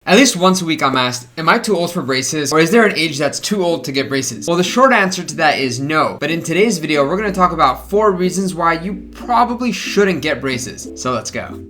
At least once a week I'm asked, am I too old for braces, or is there an age that's too old to get braces? Well, the short answer to that is no. But in today's video, we're going to talk about 4 reasons why you probably shouldn't get braces. So let's go.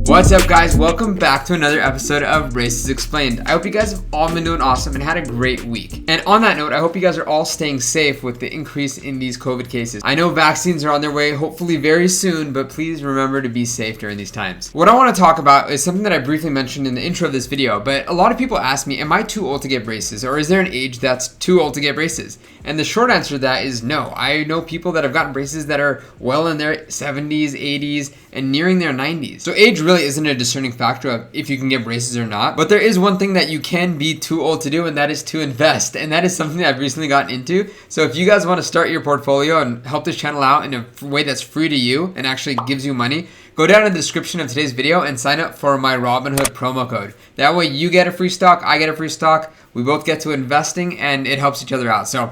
What's up, guys? Welcome back to another episode of Braces Explained. I hope you guys have all been doing awesome and had a great week. And on that note, I hope you guys are all staying safe with the increase in these COVID cases. I know vaccines are on their way, hopefully very soon, but please remember to be safe during these times. What I want to talk about is something that I briefly mentioned in the intro of this video, but a lot of people ask me, am I too old to get braces, or is there an age that's too old to get braces? And the short answer to that is no. I know people that have gotten braces that are well in their 70s, 80s, and nearing their 90s. So age really isn't a discerning factor of if you can get braces or not. But there is one thing that you can be too old to do, and that is to invest. And that is something that I've recently gotten into. So if you guys want to start your portfolio and help this channel out in a way that's free to you and actually gives you money, go down in the description of today's video and sign up for my Robinhood promo code. That way you get a free stock, I get a free stock, we both get to investing, and it helps each other out. So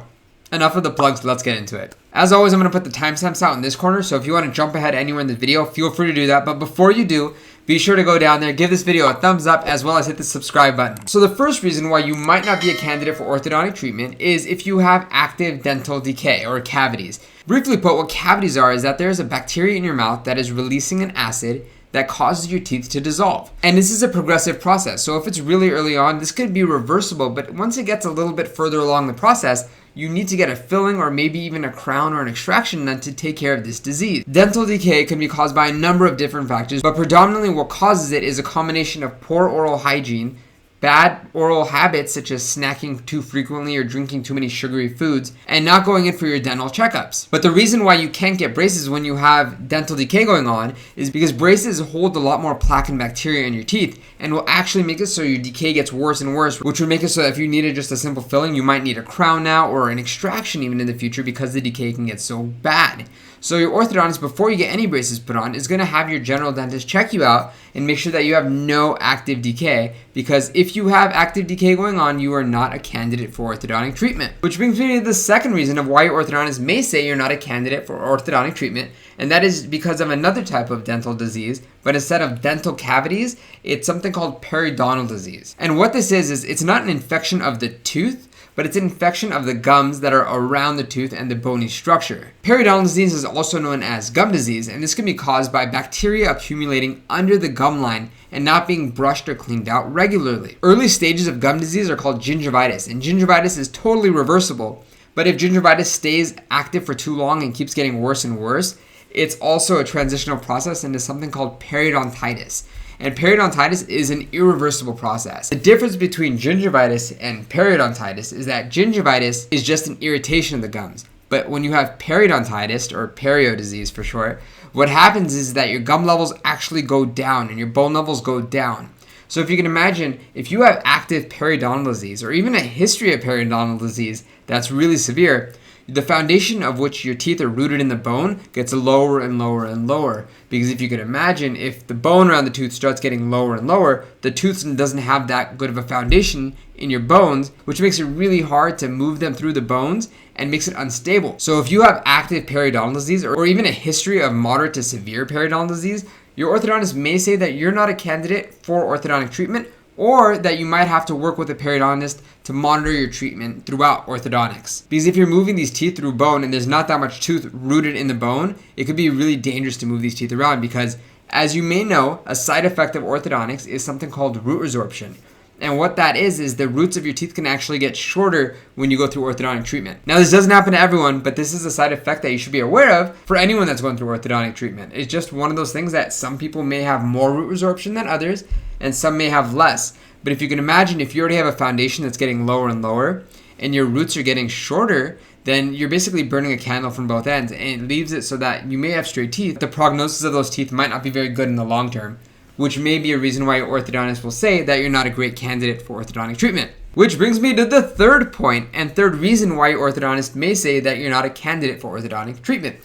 enough of the plugs, let's get into it. As always, I'm going to put the timestamps out in this corner, so if you want to jump ahead anywhere in the video, feel free to do that. But before you do, be sure to go down there, give this video a thumbs up, as well as hit the subscribe button. So the first reason why you might not be a candidate for orthodontic treatment is if you have active dental decay or cavities. Briefly put, what cavities are is that there is a bacteria in your mouth that is releasing an acid that causes your teeth to dissolve. And this is a progressive process. So if it's really early on, this could be reversible, but once it gets a little bit further along the process, you need to get a filling or maybe even a crown or an extraction done to take care of this disease. Dental decay can be caused by a number of different factors, but predominantly what causes it is a combination of poor oral hygiene, bad oral habits such as snacking too frequently or drinking too many sugary foods, and not going in for your dental checkups. But the reason why you can't get braces when you have dental decay going on is because braces hold a lot more plaque and bacteria in your teeth and will actually make it so your decay gets worse and worse, which would make it so that if you needed just a simple filling, you might need a crown now or an extraction even in the future because the decay can get so bad. So your orthodontist, before you get any braces put on, is going to have your general dentist check you out and make sure that you have no active decay, because if you have active decay going on, you are not a candidate for orthodontic treatment. Which brings me to the second reason of why your orthodontist may say you're not a candidate for orthodontic treatment, and that is because of another type of dental disease, but instead of dental cavities, it's something called periodontal disease. And what this is it's not an infection of the tooth, but it's an infection of the gums that are around the tooth and the bony structure. Periodontal disease is also known as gum disease, and this can be caused by bacteria accumulating under the gum line and not being brushed or cleaned out regularly. Early stages of gum disease are called gingivitis, and gingivitis is totally reversible, but if gingivitis stays active for too long and keeps getting worse and worse, it's also a transitional process into something called periodontitis. And periodontitis is an irreversible process. The difference between gingivitis and periodontitis is that gingivitis is just an irritation of the gums. But when you have periodontitis, or perio disease for short, what happens is that your gum levels actually go down and your bone levels go down. So if you can imagine, if you have active periodontal disease or even a history of periodontal disease that's really severe, the foundation of which your teeth are rooted in the bone gets lower and lower and lower. Because if you could imagine, if the bone around the tooth starts getting lower and lower, the tooth doesn't have that good of a foundation in your bones, which makes it really hard to move them through the bones and makes it unstable. So if you have active periodontal disease or even a history of moderate to severe periodontal disease, your orthodontist may say that you're not a candidate for orthodontic treatment, or that you might have to work with a periodontist to monitor your treatment throughout orthodontics. Because if you're moving these teeth through bone and there's not that much tooth rooted in the bone, it could be really dangerous to move these teeth around because, as you may know, a side effect of orthodontics is something called root resorption. And what that is the roots of your teeth can actually get shorter when you go through orthodontic treatment. Now, this doesn't happen to everyone, but this is a side effect that you should be aware of for anyone that's going through orthodontic treatment. It's just one of those things that some people may have more root resorption than others, and some may have less. But if you can imagine, if you already have a foundation that's getting lower and lower, and your roots are getting shorter, then you're basically burning a candle from both ends, and it leaves it so that you may have straight teeth. The prognosis of those teeth might not be very good in the long term, which may be a reason why your orthodontist will say that you're not a great candidate for orthodontic treatment. Which brings me to the third point and third reason why your orthodontist may say that you're not a candidate for orthodontic treatment.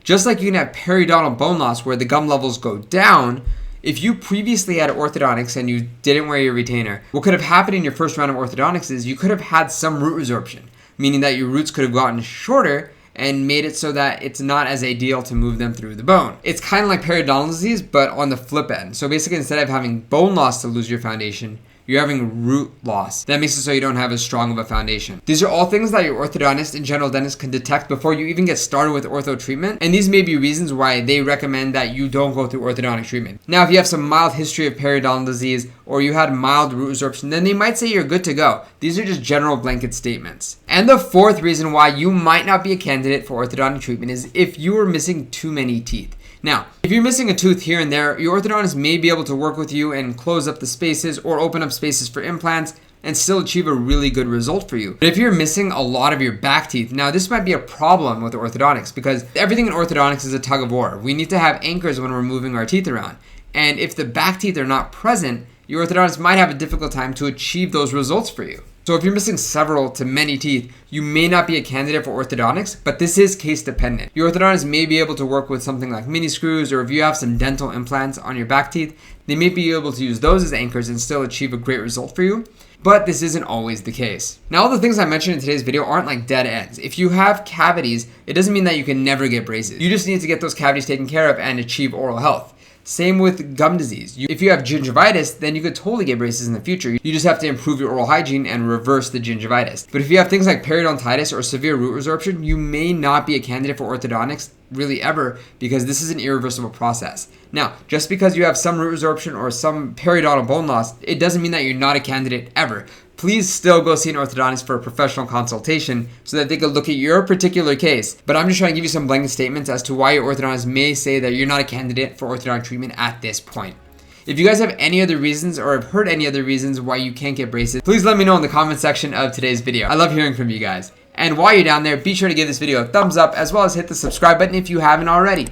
Just like you can have periodontal bone loss where the gum levels go down, if you previously had orthodontics and you didn't wear your retainer, what could have happened in your first round of orthodontics is you could have had some root resorption, meaning that your roots could have gotten shorter and made it so that it's not as ideal to move them through the bone. It's kind of like periodontal disease, but on the flip end. So basically, instead of having bone loss to lose your foundation, you're having root loss. That makes it so you don't have as strong of a foundation. These are all things that your orthodontist and general dentist can detect before you even get started with ortho treatment, and these may be reasons why they recommend that you don't go through orthodontic treatment. Now, if you have some mild history of periodontal disease or you had mild root resorption, then they might say you're good to go. These are just general blanket statements. And the fourth reason why you might not be a candidate for orthodontic treatment is if you are missing too many teeth. Now, if you're missing a tooth here and there, your orthodontist may be able to work with you and close up the spaces or open up spaces for implants and still achieve a really good result for you. But if you're missing a lot of your back teeth, now this might be a problem with orthodontics because everything in orthodontics is a tug of war. We need to have anchors when we're moving our teeth around. And if the back teeth are not present, your orthodontist might have a difficult time to achieve those results for you. So if you're missing several to many teeth, you may not be a candidate for orthodontics, but this is case dependent. Your orthodontist may be able to work with something like mini screws, or if you have some dental implants on your back teeth, they may be able to use those as anchors and still achieve a great result for you. But this isn't always the case. Now, all the things I mentioned in today's video aren't like dead ends. If you have cavities, it doesn't mean that you can never get braces. You just need to get those cavities taken care of and achieve oral health. Same with gum disease. If you have gingivitis, then you could totally get braces in the future. You just have to improve your oral hygiene and reverse the gingivitis. But if you have things like periodontitis or severe root resorption, you may not be a candidate for orthodontics really ever because this is an irreversible process. Now, just because you have some root resorption or some periodontal bone loss, it doesn't mean that you're not a candidate ever. Please still go see an orthodontist for a professional consultation so that they can look at your particular case. But I'm just trying to give you some blanket statements as to why your orthodontist may say that you're not a candidate for orthodontic treatment at this point. If you guys have any other reasons or have heard any other reasons why you can't get braces, please let me know in the comment section of today's video. I love hearing from you guys. And while you're down there, be sure to give this video a thumbs up as well as hit the subscribe button if you haven't already.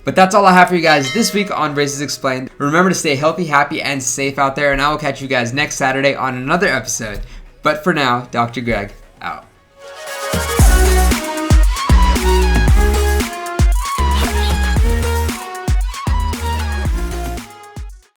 But that's all I have for you guys this week on Braces Explained. Remember to stay healthy, happy, and safe out there, and I will catch you guys next Saturday on another episode. But for now, Dr. Greg.